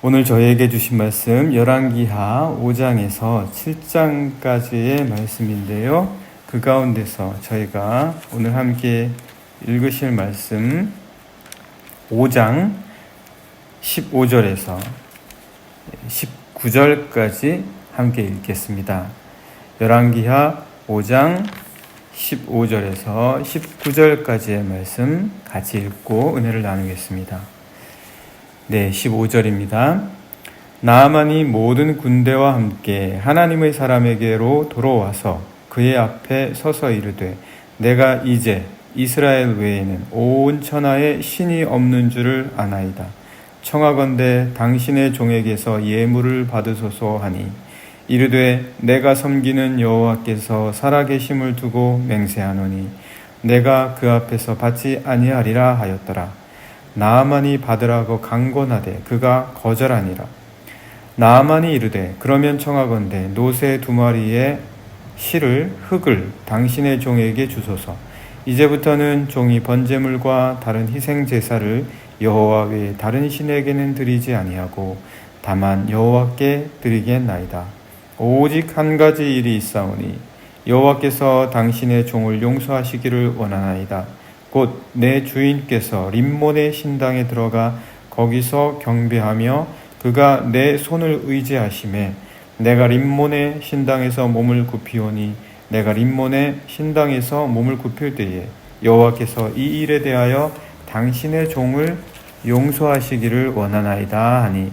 오늘 저희에게 주신 말씀 열왕기하 5장에서 7장까지의 말씀인데요. 그 가운데서 저희가 오늘 함께 읽으실 말씀 5장 15절에서 19절까지 함께 읽겠습니다. 열왕기하 5장 15절에서 19절까지의 말씀 같이 읽고 은혜를 나누겠습니다. 네, 15절입니다. 나아만이 모든 군대와 함께 하나님의 사람에게로 돌아와서 그의 앞에 서서 이르되 내가 이제 이스라엘 외에는 온 천하에 신이 없는 줄을 아나이다. 청하건대 당신의 종에게서 예물을 받으소서 하니 이르되 내가 섬기는 여호와께서 살아계심을 두고 맹세하노니 내가 그 앞에서 받지 아니하리라 하였더라. 나아만이 받으라고 강권하되 그가 거절하니라. 나아만이 이르되 그러면 청하건대 노새 2마리의 흙을 당신의 종에게 주소서. 이제부터는 종이 번제물과 다른 희생 제사를 여호와 외에 다른 신에게는 드리지 아니하고 다만 여호와께 드리겠나이다. 오직 한 가지 일이 있사오니 여호와께서 당신의 종을 용서하시기를 원하나이다. 곧 내 주인께서 림몬의 신당에 들어가 거기서 경배하며 그가 내 손을 의지하심에 내가 림몬의 신당에서 몸을 굽히오니 내가 림몬의 신당에서 몸을 굽힐 때에 여호와께서 이 일에 대하여 당신의 종을 용서하시기를 원하나이다 하니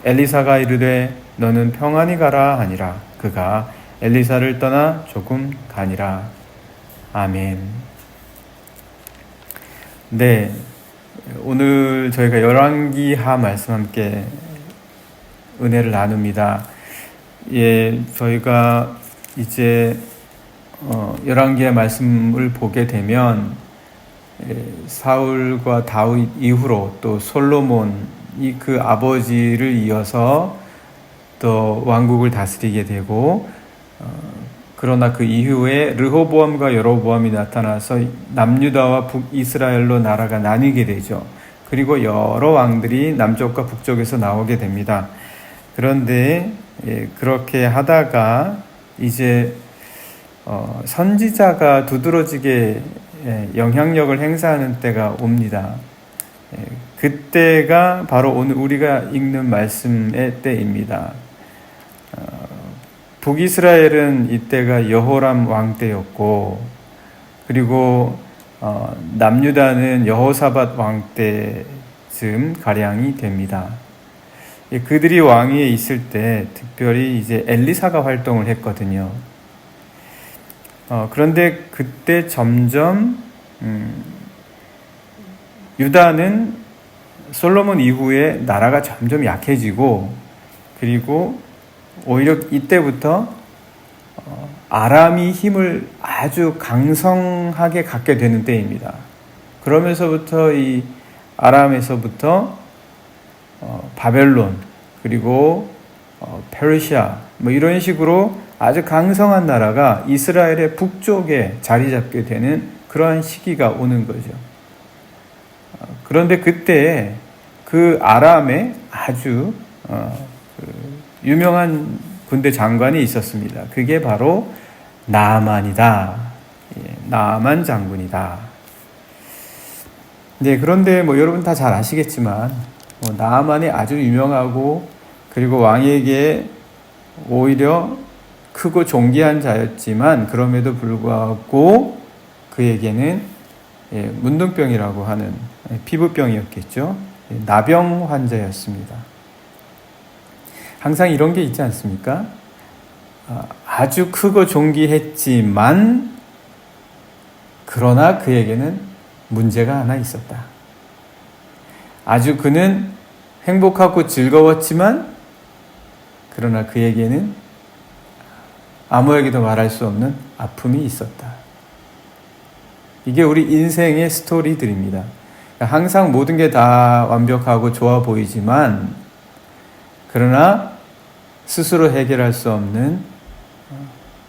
엘리사가 이르되 너는 평안히 가라 하니라. 그가 엘리사를 떠나 조금 가니라. 아멘. 네, 오늘 저희가 열왕기하 말씀 함께 은혜를 나눕니다. 예, 저희가 이제 열왕기하 말씀을 보게 되면 사울과 다윗 이후로 또 솔로몬이 그 아버지를 이어서 또 왕국을 다스리게 되고 그러나 그 이후에 르호보암과 여로보암이 나타나서 남유다와 북이스라엘로 나라가 나뉘게 되죠. 그리고 여러 왕들이 남쪽과 북쪽에서 나오게 됩니다. 그런데 그렇게 하다가 이제 선지자가 두드러지게 영향력을 행사하는 때가 옵니다. 그때가 바로 오늘 우리가 읽는 말씀의 때입니다. 북이스라엘은 이때가 여호람 왕 때였고 그리고 남유다는 여호사밧 왕 때쯤 가량이 됩니다. 그들이 왕위에 있을 때 특별히 이제 엘리사가 활동을 했거든요. 그런데 그때 점점 유다는 솔로몬 이후에 나라가 점점 약해지고 그리고 오히려 이때부터 아람이 힘을 아주 강성하게 갖게 되는 때입니다. 그러면서부터 이 아람에서부터 바벨론 그리고 페르시아 뭐 이런 식으로 아주 강성한 나라가 이스라엘의 북쪽에 자리 잡게 되는 그러한 시기가 오는 거죠. 그런데 그때 그 아람에 아주 유명한 군대 장관이 있었습니다. 그게 바로 나아만이다. 나아만 장군이다. 네, 그런데 뭐 여러분 다 잘 아시겠지만 나아만이 아주 유명하고 그리고 왕에게 오히려 크고 존귀한 자였지만 그럼에도 불구하고 그에게는 문둥병이라고 하는 피부병이었겠죠. 나병 환자였습니다. 항상 이런 게 있지 않습니까? 아주 크고 존귀했지만 그러나 그에게는 문제가 하나 있었다. 아주 그는 행복하고 즐거웠지만 그러나 그에게는 아무에게도 말할 수 없는 아픔이 있었다. 이게 우리 인생의 스토리들입니다. 항상 모든 게 다 완벽하고 좋아 보이지만 그러나 스스로 해결할 수 없는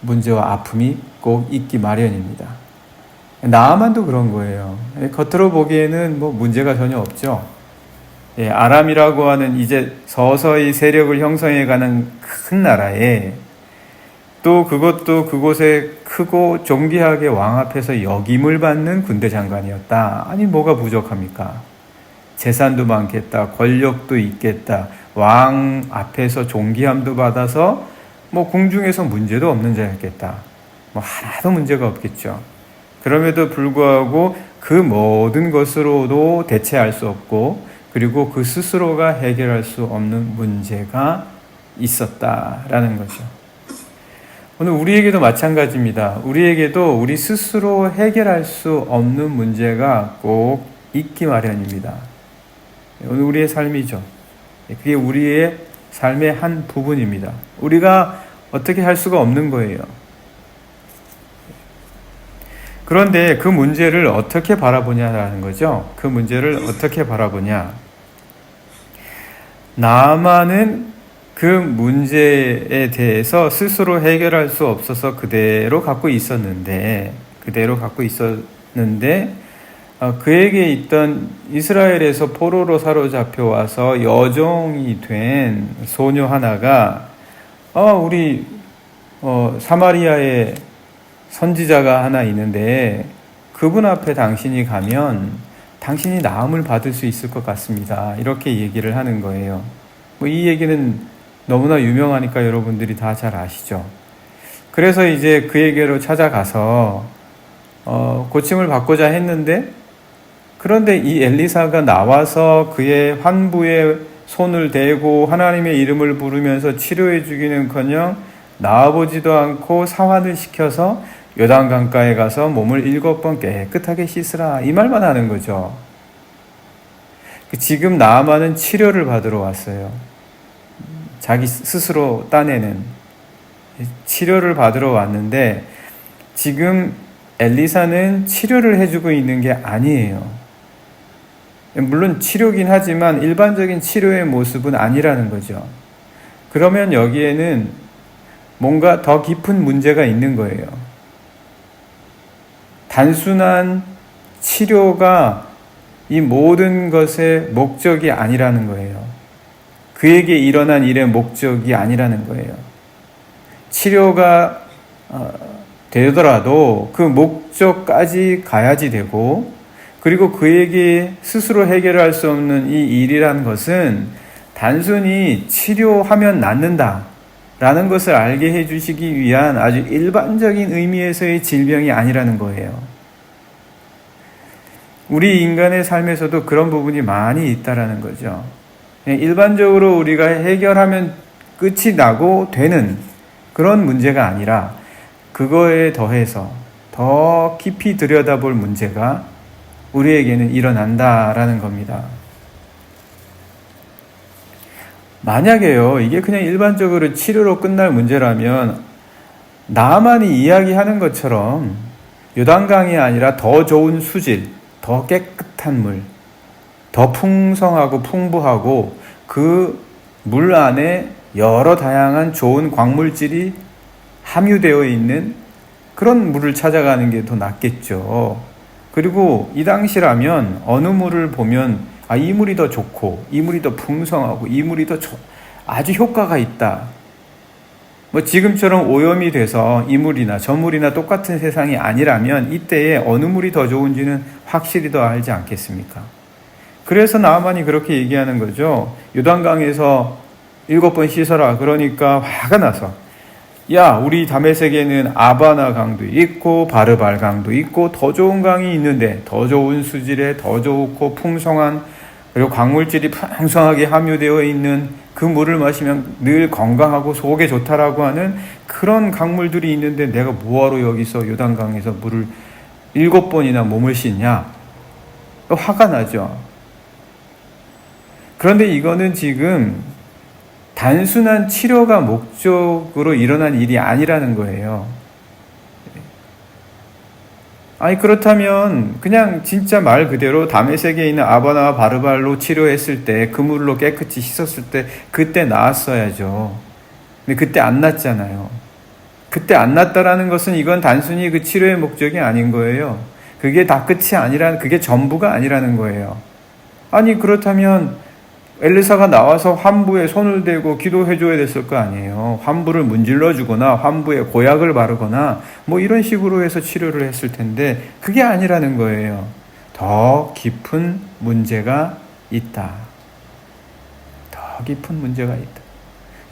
문제와 아픔이 꼭 있기 마련입니다. 나아만도 그런 거예요. 겉으로 보기에는 뭐 문제가 전혀 없죠. 예, 아람이라고 하는 이제 서서히 세력을 형성해가는 큰 나라에 또 그것도 그곳에 크고 존귀하게 왕 앞에서 역임을 받는 군대 장관이었다. 아니 뭐가 부족합니까? 재산도 많겠다. 권력도 있겠다. 왕 앞에서 존귀함도 받아서 뭐 궁중에서 문제도 없는 자였겠다. 뭐 하나도 문제가 없겠죠. 그럼에도 불구하고 그 모든 것으로도 대체할 수 없고 그리고 그 스스로가 해결할 수 없는 문제가 있었다라는 거죠. 오늘 우리에게도 마찬가지입니다. 우리에게도 우리 스스로 해결할 수 없는 문제가 꼭 있기 마련입니다. 오늘 우리의 삶이죠. 그게 우리의 삶의 한 부분입니다. 우리가 어떻게 할 수가 없는 거예요. 그런데 그 문제를 어떻게 바라보냐라는 거죠. 그 문제를 어떻게 바라보냐. 나만은 그 문제에 대해서 스스로 해결할 수 없어서 그대로 갖고 있었는데 그에게 있던 이스라엘에서 포로로 사로잡혀 와서 여종이 된 소녀 하나가 우리 사마리아에 선지자가 하나 있는데 그분 앞에 당신이 가면 당신이 나음을 받을 수 있을 것 같습니다. 이렇게 얘기를 하는 거예요. 이 얘기는 너무나 유명하니까 여러분들이 다 잘 아시죠. 그래서 이제 그에게로 찾아가서 고침을 받고자 했는데 그런데 이 엘리사가 나와서 그의 환부에 손을 대고 하나님의 이름을 부르면서 치료해 주기는커녕 나아보지도 않고 사환을 시켜서 요단강가에 가서 몸을 7번 깨끗하게 씻으라 이 말만 하는 거죠. 지금 나아만은 치료를 받으러 왔어요. 자기 스스로 따내는 치료를 받으러 왔는데 지금 엘리사는 치료를 해주고 있는 게 아니에요. 물론 치료긴 하지만 일반적인 치료의 모습은 아니라는 거죠. 그러면 여기에는 뭔가 더 깊은 문제가 있는 거예요. 단순한 치료가 이 모든 것의 목적이 아니라는 거예요. 그에게 일어난 일의 목적이 아니라는 거예요. 치료가 되더라도 그 목적까지 가야지 되고 그리고 그에게 스스로 해결할 수 없는 이 일이라는 것은 단순히 치료하면 낫는다 라는 것을 알게 해주시기 위한 아주 일반적인 의미에서의 질병이 아니라는 거예요. 우리 인간의 삶에서도 그런 부분이 많이 있다라는 거죠. 일반적으로 우리가 해결하면 끝이 나고 되는 그런 문제가 아니라 그거에 더해서 더 깊이 들여다볼 문제가 우리에게는 일어난다라는 겁니다. 만약에요, 이게 그냥 일반적으로 치료로 끝날 문제라면 나만이 이야기하는 것처럼 요단강이 아니라 더 좋은 수질, 더 깨끗한 물, 더 풍성하고 풍부하고 그 물 안에 여러 다양한 좋은 광물질이 함유되어 있는 그런 물을 찾아가는 게 더 낫겠죠. 그리고 이 당시라면 어느 물을 보면 이 물이 더 좋고 이 물이 더 풍성하고 이 물이 더 아주 효과가 있다. 지금처럼 오염이 돼서 이 물이나 저 물이나 똑같은 세상이 아니라면 이때에 어느 물이 더 좋은지는 확실히 더 알지 않겠습니까? 그래서 나아만이 그렇게 얘기하는 거죠. 요단강에서 7번 씻어라. 그러니까 화가 나서 우리 다메섹에는 아바나 강도 있고 바르발 강도 있고 더 좋은 강이 있는데 더 좋은 수질에 더 좋고 풍성한 그리고 광물질이 풍성하게 함유되어 있는 그 물을 마시면 늘 건강하고 속에 좋다라고 하는 그런 강물들이 있는데 내가 뭐하러 여기서 요단강에서 물을 7번이나 몸을 씻냐? 화가 나죠. 그런데 이거는 지금 단순한 치료가 목적으로 일어난 일이 아니라는 거예요. 그렇다면 그냥 진짜 말 그대로 다메섹에 있는 아바나와 바르발로 치료했을 때 그 물로 깨끗이 씻었을 때 그때 나았어야죠. 근데 그때 안 났잖아요. 그때 안 났다라는 것은 이건 단순히 그 치료의 목적이 아닌 거예요. 그게 다 끝이 아니라 그게 전부가 아니라는 거예요. 그렇다면 엘리사가 나와서 환부에 손을 대고 기도해 줘야 됐을 거 아니에요. 환부를 문질러 주거나 환부에 고약을 바르거나 뭐 이런 식으로 해서 치료를 했을 텐데 그게 아니라는 거예요. 더 깊은 문제가 있다. 더 깊은 문제가 있다.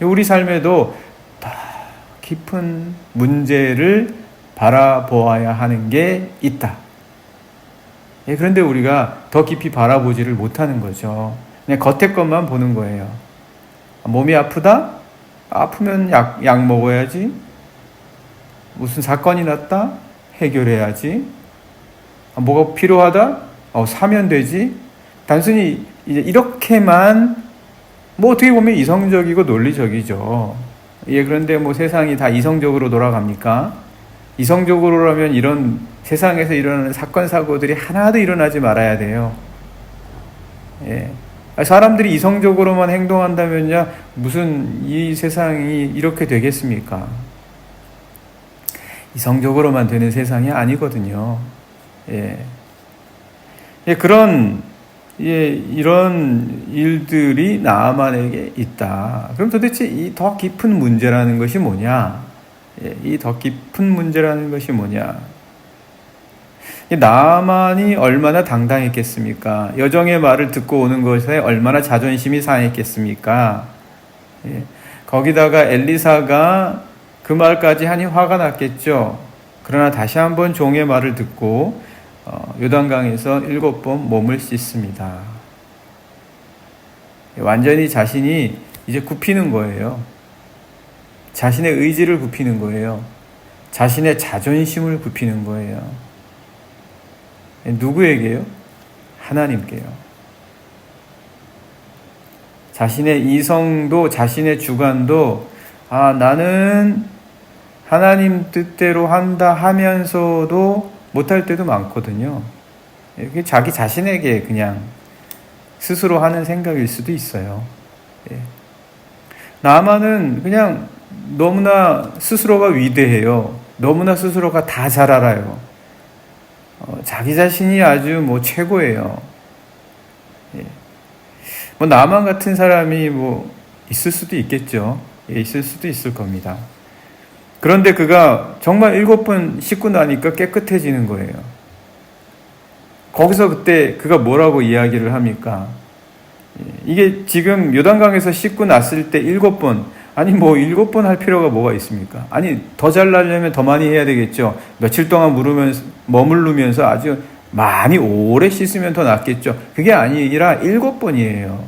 우리 삶에도 더 깊은 문제를 바라보아야 하는 게 있다. 그런데 우리가 더 깊이 바라보지를 못하는 거죠. 그냥 겉에 것만 보는 거예요. 몸이 아프다? 아프면 약 먹어야지. 무슨 사건이 났다? 해결해야지. 뭐가 필요하다? 사면 되지. 단순히 이제 이렇게만 뭐 어떻게 보면 이성적이고 논리적이죠. 그런데 뭐 세상이 다 이성적으로 돌아갑니까? 이성적으로라면 이런 세상에서 일어나는 사건 사고들이 하나도 일어나지 말아야 돼요. 사람들이 이성적으로만 행동한다면요, 무슨 이 세상이 이렇게 되겠습니까? 이성적으로만 되는 세상이 아니거든요. 그런 이런 일들이 나아만에게 있다. 그럼 도대체 이 더 깊은 문제라는 것이 뭐냐? 이 더 깊은 문제라는 것이 뭐냐? 나아만이 얼마나 당당했겠습니까? 여종의 말을 듣고 오는 것에 얼마나 자존심이 상했겠습니까? 거기다가 엘리사가 그 말까지 하니 화가 났겠죠. 그러나 다시 한번 종의 말을 듣고 요단강에서 7번 몸을 씻습니다. 완전히 자신이 이제 굽히는 거예요. 자신의 의지를 굽히는 거예요. 자신의 자존심을 굽히는 거예요. 누구에게요? 하나님께요. 자신의 이성도 자신의 주관도 나는 하나님 뜻대로 한다 하면서도 못할 때도 많거든요. 이게 자기 자신에게 그냥 스스로 하는 생각일 수도 있어요. 나만은 그냥 너무나 스스로가 위대해요. 너무나 스스로가 다 잘 알아요. 자기 자신이 아주 뭐 최고예요. 뭐 나만 같은 사람이 뭐 있을 수도 있겠죠. 있을 수도 있을 겁니다. 그런데 그가 정말 7번 씻고 나니까 깨끗해지는 거예요. 거기서 그때 그가 뭐라고 이야기를 합니까? 이게 지금 요단강에서 씻고 났을 때 7번, 아니 뭐 7번 할 필요가 뭐가 있습니까? 아니 더 잘나려면 더 많이 해야 되겠죠. 며칠 동안 머무르면서 아주 많이 오래 씻으면 더 낫겠죠. 그게 아니라 7번이에요.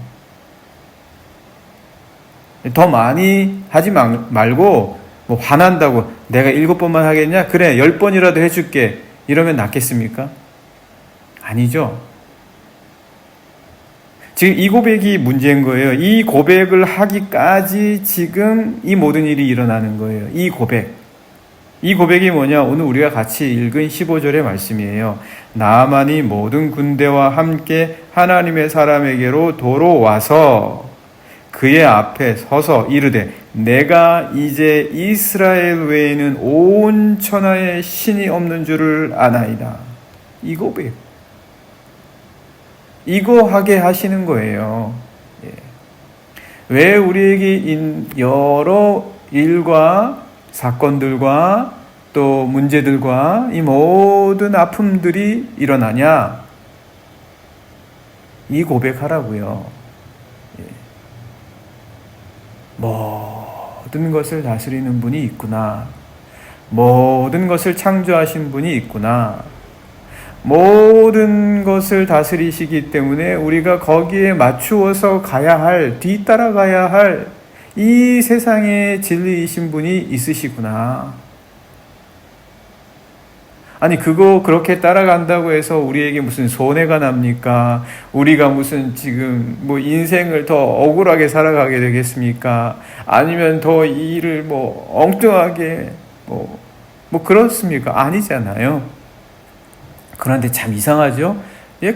더 많이 하지 말고 뭐 화난다고 내가 7번만 하겠냐? 그래 10번이라도 해줄게. 이러면 낫겠습니까? 아니죠. 지금 이 고백이 문제인 거예요. 이 고백을 하기까지 지금 이 모든 일이 일어나는 거예요. 이 고백. 이 고백이 뭐냐? 오늘 우리가 같이 읽은 15절의 말씀이에요. 나아만이 모든 군대와 함께 하나님의 사람에게로 돌아와서 그의 앞에 서서 이르되 내가 이제 이스라엘 외에는 온 천하에 신이 없는 줄을 아나이다. 이 고백. 이거 하게 하시는 거예요. 왜 우리에게 여러 일과 사건들과 또 문제들과 이 모든 아픔들이 일어나냐? 이 고백하라고요. 모든 것을 다스리는 분이 있구나. 모든 것을 창조하신 분이 있구나. 모든 것을 다스리시기 때문에 우리가 거기에 맞추어서 가야 할, 뒤따라가야 할 이 세상의 진리이신 분이 있으시구나. 아니 그거 그렇게 따라간다고 해서 우리에게 무슨 손해가 납니까? 우리가 무슨 지금 뭐 인생을 더 억울하게 살아가게 되겠습니까? 아니면 더 이 일을 뭐 엉뚱하게 뭐 그렇습니까? 아니잖아요. 그런데 참 이상하죠?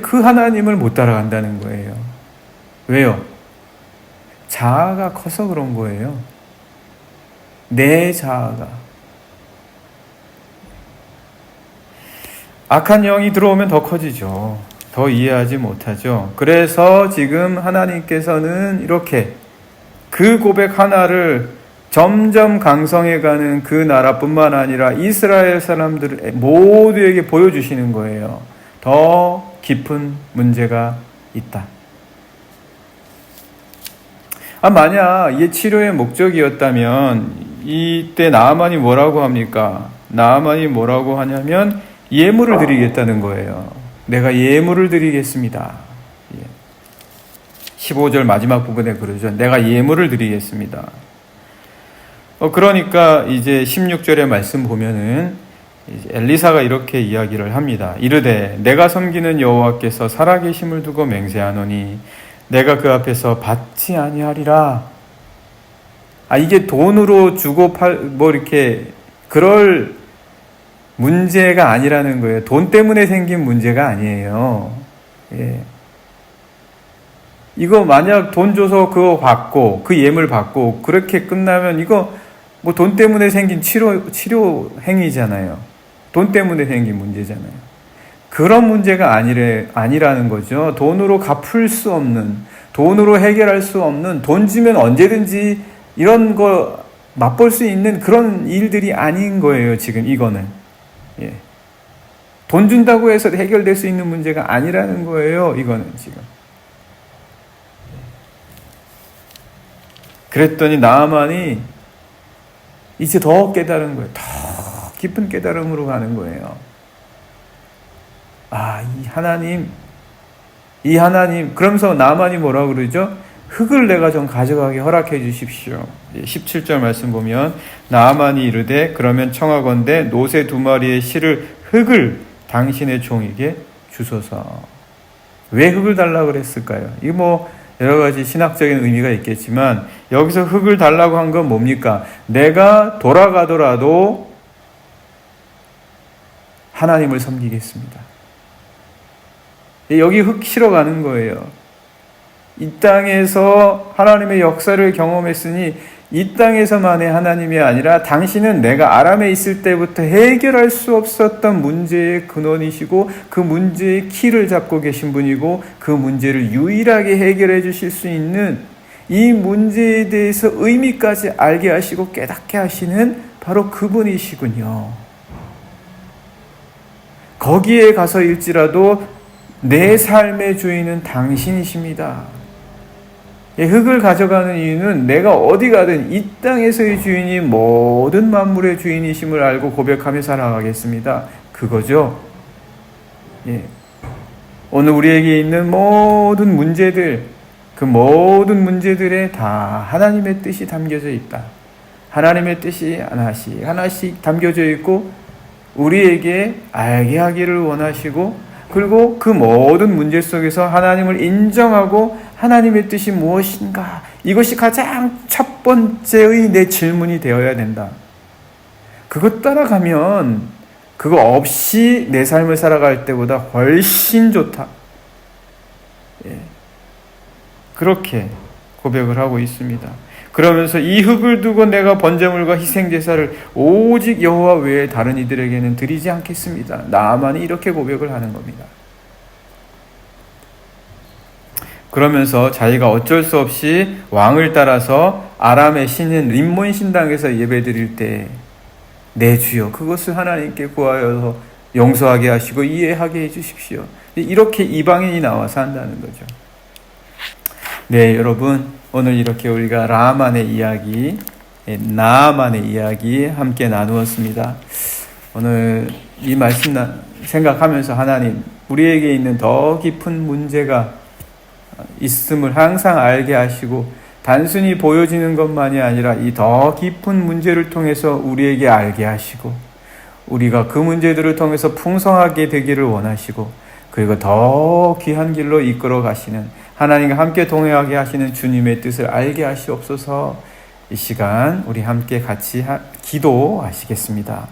그 하나님을 못 따라간다는 거예요. 왜요? 자아가 커서 그런 거예요. 내 자아가. 악한 영이 들어오면 더 커지죠. 더 이해하지 못하죠. 그래서 지금 하나님께서는 이렇게 그 고백 하나를 점점 강성해가는 그 나라뿐만 아니라 이스라엘 사람들 모두에게 보여주시는 거예요. 더 깊은 문제가 있다. 만약 이게 치료의 목적이었다면 이때 나아만이 뭐라고 합니까? 나아만이 뭐라고 하냐면 예물을 드리겠다는 거예요. 내가 예물을 드리겠습니다. 15절 마지막 부분에 그러죠. 내가 예물을 드리겠습니다. 그러니까 이제 16절의 말씀 보면은 이제 엘리사가 이렇게 이야기를 합니다. 이르되 내가 섬기는 여호와께서 살아계심을 두고 맹세하노니 내가 그 앞에서 받지 아니하리라. 이게 돈으로 주고 이렇게 그럴 문제가 아니라는 거예요. 돈 때문에 생긴 문제가 아니에요. 예. 이거 만약 돈 줘서 그거 받고 그 예물 받고 그렇게 끝나면 이거 뭐 돈 때문에 생긴 치료 행위잖아요. 돈 때문에 생긴 문제잖아요. 그런 문제가 아니라는 거죠. 돈으로 갚을 수 없는, 돈으로 해결할 수 없는, 돈 주면 언제든지 이런 거 맛볼 수 있는 그런 일들이 아닌 거예요. 지금 이거는. 예. 돈 준다고 해서 해결될 수 있는 문제가 아니라는 거예요. 이거는 지금. 그랬더니 나아만이 이제 더 깨달은 거예요. 더 깊은 깨달음으로 가는 거예요. 이 하나님. 그러면서 나아만이 뭐라고 그러죠? 흙을 내가 좀 가져가게 허락해 주십시오. 17절 말씀 보면 나아만이 이르되 그러면 청하건대 노새 2마리의 실을 흙을 당신의 종에게 주소서. 왜 흙을 달라고 그랬을까요? 이거 뭐 여러 가지 신학적인 의미가 있겠지만 여기서 흙을 달라고 한 건 뭡니까? 내가 돌아가더라도 하나님을 섬기겠습니다. 여기 흙 실어가는 거예요. 이 땅에서 하나님의 역사를 경험했으니 이 땅에서만의 하나님이 아니라 당신은 내가 아람에 있을 때부터 해결할 수 없었던 문제의 근원이시고 그 문제의 키를 잡고 계신 분이고 그 문제를 유일하게 해결해 주실 수 있는 이 문제에 대해서 의미까지 알게 하시고 깨닫게 하시는 바로 그분이시군요. 거기에 가서일지라도 내 삶의 주인은 당신이십니다. 흙을 가져가는 이유는 내가 어디 가든 이 땅에서의 주인이 모든 만물의 주인이심을 알고 고백하며 살아가겠습니다. 그거죠. 오늘 우리에게 있는 모든 문제들, 그 모든 문제들에 다 하나님의 뜻이 담겨져 있다. 하나님의 뜻이 하나씩 담겨져 있고 우리에게 알게 하기를 원하시고 그리고 그 모든 문제 속에서 하나님을 인정하고 하나님의 뜻이 무엇인가? 이것이 가장 첫 번째의 내 질문이 되어야 된다. 그것 따라가면 그거 없이 내 삶을 살아갈 때보다 훨씬 좋다. 그렇게 고백을 하고 있습니다. 그러면서 이 흙을 두고 내가 번제물과 희생제사를 오직 여호와 외에 다른 이들에게는 드리지 않겠습니다. 나아만이 이렇게 고백을 하는 겁니다. 그러면서 자기가 어쩔 수 없이 왕을 따라서 아람의 신인 림몬 신당에서 예배드릴 때 내 주여 그것을 하나님께 구하여서 용서하게 하시고 이해하게 해주십시오. 이렇게 이방인이 나와서 한다는 거죠. 네, 여러분 오늘 이렇게 우리가 라만의 이야기, 나아만의 이야기 함께 나누었습니다. 오늘 이 말씀 생각하면서 하나님 우리에게 있는 더 깊은 문제가 있음을 항상 알게 하시고 단순히 보여지는 것만이 아니라 이 더 깊은 문제를 통해서 우리에게 알게 하시고 우리가 그 문제들을 통해서 풍성하게 되기를 원하시고 그리고 더 귀한 길로 이끌어 가시는 하나님과 함께 동행하게 하시는 주님의 뜻을 알게 하시옵소서. 이 시간 우리 함께 같이 기도하시겠습니다.